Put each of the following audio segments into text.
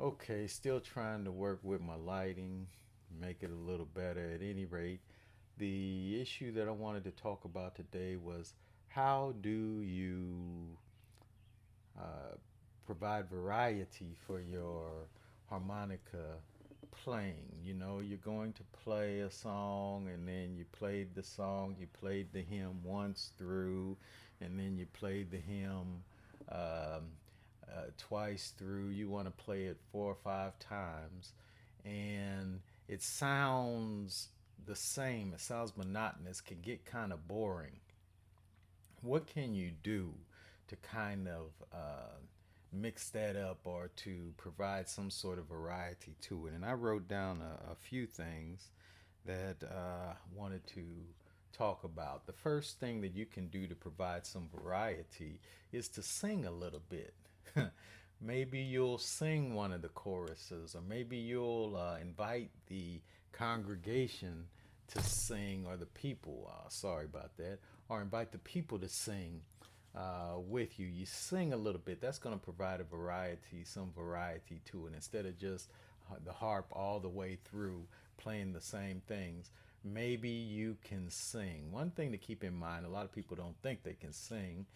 Okay, still trying to work with my lighting, make it a little better. At any rate, the issue that I wanted to talk about today was how do you uh, provide variety for your harmonica playing? You know, you're going to play a song and then you played the song, you played the hymn once through, and then you played the hymn um, twice through. You want to play it 4 or 5 times, and it sounds the same. It sounds monotonous, can get kind of boring. What can you do to kind of mix that up or to provide some sort of variety to it? And I wrote down a few things that I wanted to talk about. The first thing that you can do to provide some variety is to sing a little bit. Maybe you'll sing one of the choruses, or maybe you'll invite the congregation to sing, or the people, sorry about that, or invite the people to sing with you. You sing a little bit. That's going to provide a variety, some variety to it, instead of just the harp all the way through playing the same things. Maybe you can sing. One thing to keep in mind, a lot of people don't think they can sing.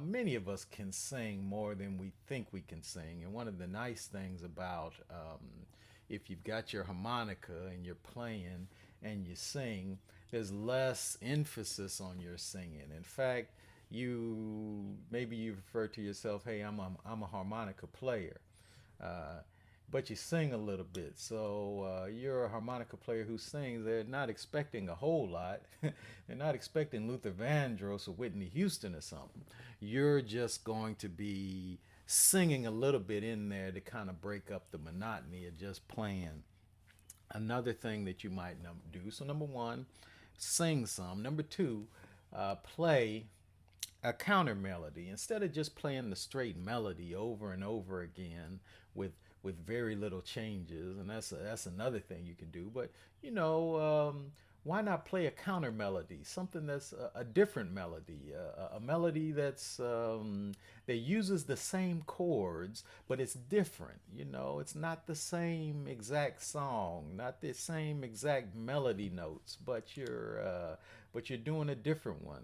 Many of us can sing more than we think we can sing. And one of the nice things about if you've got your harmonica and you're playing and you sing, there's less emphasis on your singing. In fact, you refer to yourself, hey, I'm a harmonica player. Uh, but you sing a little bit. So you're a harmonica player who sings. They're not expecting a whole lot. They're not expecting Luther Vandross or Whitney Houston or something. You're just going to be singing a little bit in there to kind of break up the monotony of just playing. Another thing that you might do. So number one, sing some. Number two, play a counter melody instead of just playing the straight melody over and over again with very little changes. And that's another thing you can do. But you know, why not play a counter melody, something that's a different melody, a melody that uses the same chords, but it's different. You know, it's not the same exact song, not the same exact melody notes, but you're doing a different one.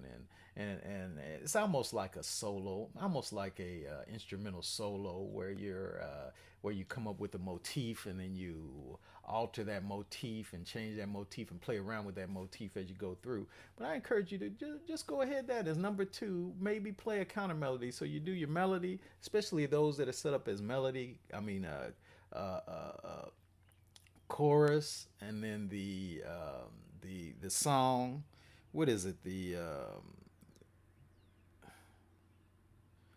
And it's almost like a solo, almost like a instrumental solo where you come up with a motif and then you alter that motif and change that motif and play around with that motif as you go through. But I encourage you to just go ahead. That is number two. Maybe play a counter melody. So you do your melody, especially those that are set up as melody. Chorus, and then the song. What is it? The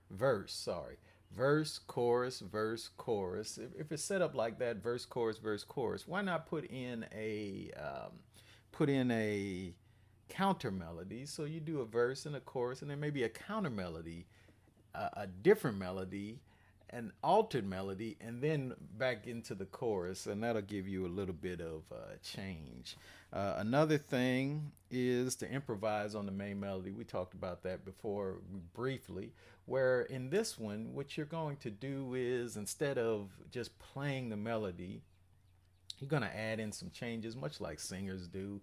verse. Sorry, verse, chorus. If it's set up like that, verse, chorus. Why not put in a counter melody? So you do a verse and a chorus, and then maybe a counter melody, a different melody, an altered melody, and then back into the chorus, and that'll give you a little bit of change. Another thing is to improvise on the main melody. We talked about that before briefly, where in this one, what you're going to do is instead of just playing the melody, you're going to add in some changes, much like singers do.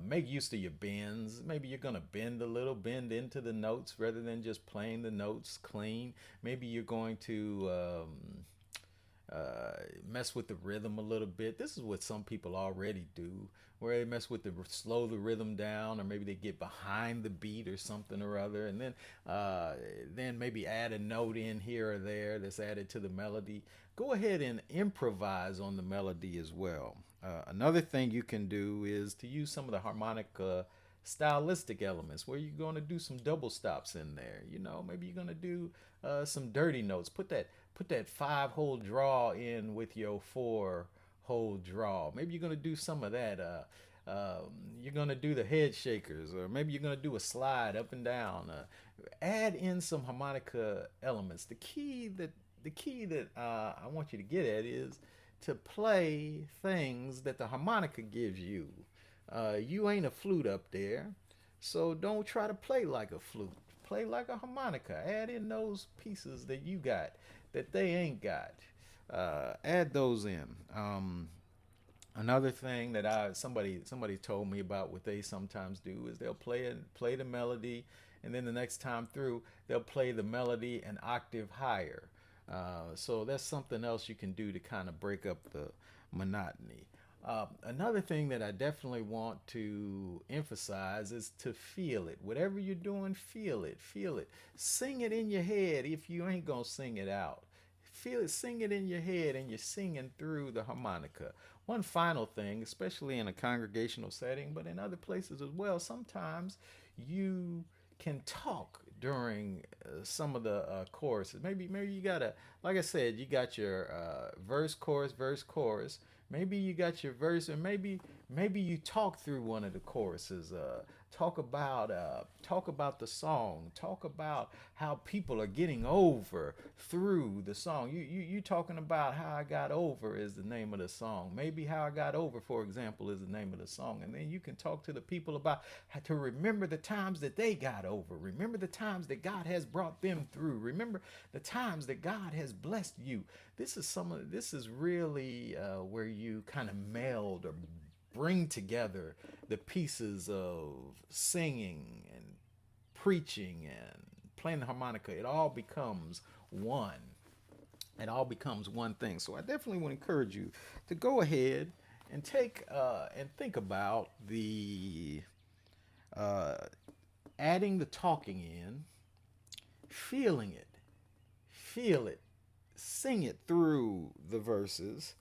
Make use of your bends. Maybe you're going to bend a little, bend into the notes rather than just playing the notes clean. Maybe you're going to uh, mess with the rhythm a little bit. This is what some people already do, where they mess with slow the rhythm down, or maybe they get behind the beat or something or other, and then maybe add a note in here or there that's added to the melody. Go ahead and improvise on the melody as well. Another thing you can do is to use some of the harmonica stylistic elements where you're going to do some double stops in there. You know, maybe you're going to do some dirty notes. Put that 5 hole draw in with your 4 hole draw. Maybe you're going to do some of that. You're going to do the head shakers, or maybe you're going to do a slide up and down. Add in some harmonica elements. The key that I want you to get at is to play things that the harmonica gives you. You ain't a flute up there, so don't try to play like a flute. Play like a harmonica. Add in those pieces that you got that they ain't got. Add those in. Another thing that somebody told me about what they sometimes do is they'll play the melody, and then the next time through they'll play the melody an octave higher. So that's something else you can do to kind of break up the monotony. Another thing that I definitely want to emphasize is to feel it. Whatever you're doing, feel it. Feel it. Sing it in your head if you ain't gonna sing it out. Feel it, sing it in your head, and you're singing through the harmonica. One final thing, especially in a congregational setting, but in other places as well, sometimes you can talk during some of the choruses. Maybe you got like I said, you got your verse, chorus. Maybe you got your verse, or maybe you talk through one of the choruses. Talk about the song. Talk about how people are getting over through the song. You talking about how I got over is the name of the song. Maybe how I got over, for example, is the name of the song. And then you can talk to the people about how to remember the times that they got over. Remember the times that God has brought them through. Remember the times that God has blessed you. This is really where you kind of meld or bring together the pieces of singing and preaching and playing the harmonica. It all becomes one. It all becomes one thing. So I definitely would encourage you to go ahead and take and think about the uh, adding the talking in, feeling it, feel it, sing it through the verses.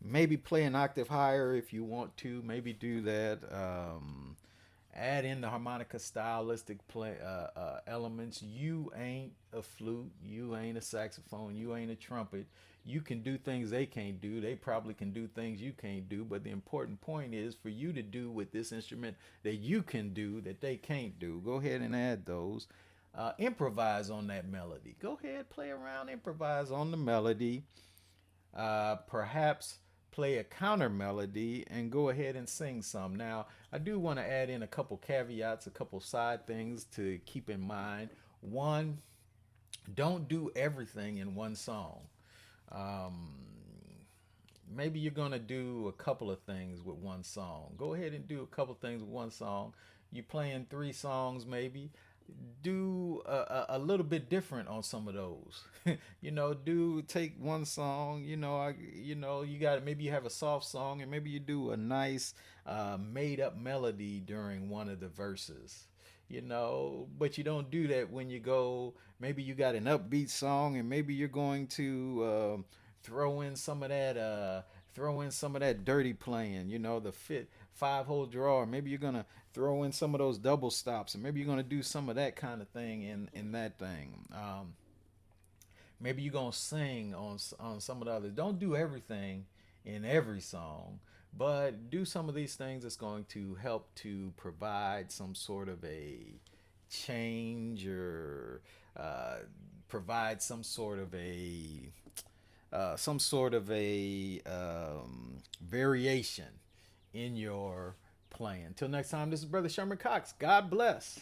Maybe play an octave higher if you want to. Maybe do that. Add in the harmonica stylistic play elements. You ain't a flute. You ain't a saxophone. You ain't a trumpet. You can do things they can't do. They probably can do things you can't do. But the important point is for you to do with this instrument that you can do that they can't do. Go ahead and add those. Improvise on that melody. Go ahead, play around, improvise on the melody. Perhaps play a counter melody and go ahead and sing some. Now, I do want to add in a couple caveats, a couple side things to keep in mind. One, don't do everything in one song. Um, Maybe you're going to do a couple of things with one song. Go ahead and do a couple things with one song. You playing three songs, maybe do a little bit different on some of those. Do take one song. You got maybe you have a soft song, and maybe you do a nice made up melody during one of the verses. But you don't do that when you go. Maybe you got an upbeat song, and maybe you're going to throw in some of that. Throw in some of that dirty playing. The fit five-hole draw. Maybe you're gonna throw in some of those double stops, and maybe you're gonna do some of that kind of thing in that thing. Maybe you're gonna sing on some of the others. Don't do everything in every song, but do some of these things that's going to help to provide some sort of a change, or provide some sort of a variation in your playing. Until next time, this is Brother Sherman Cox. God bless.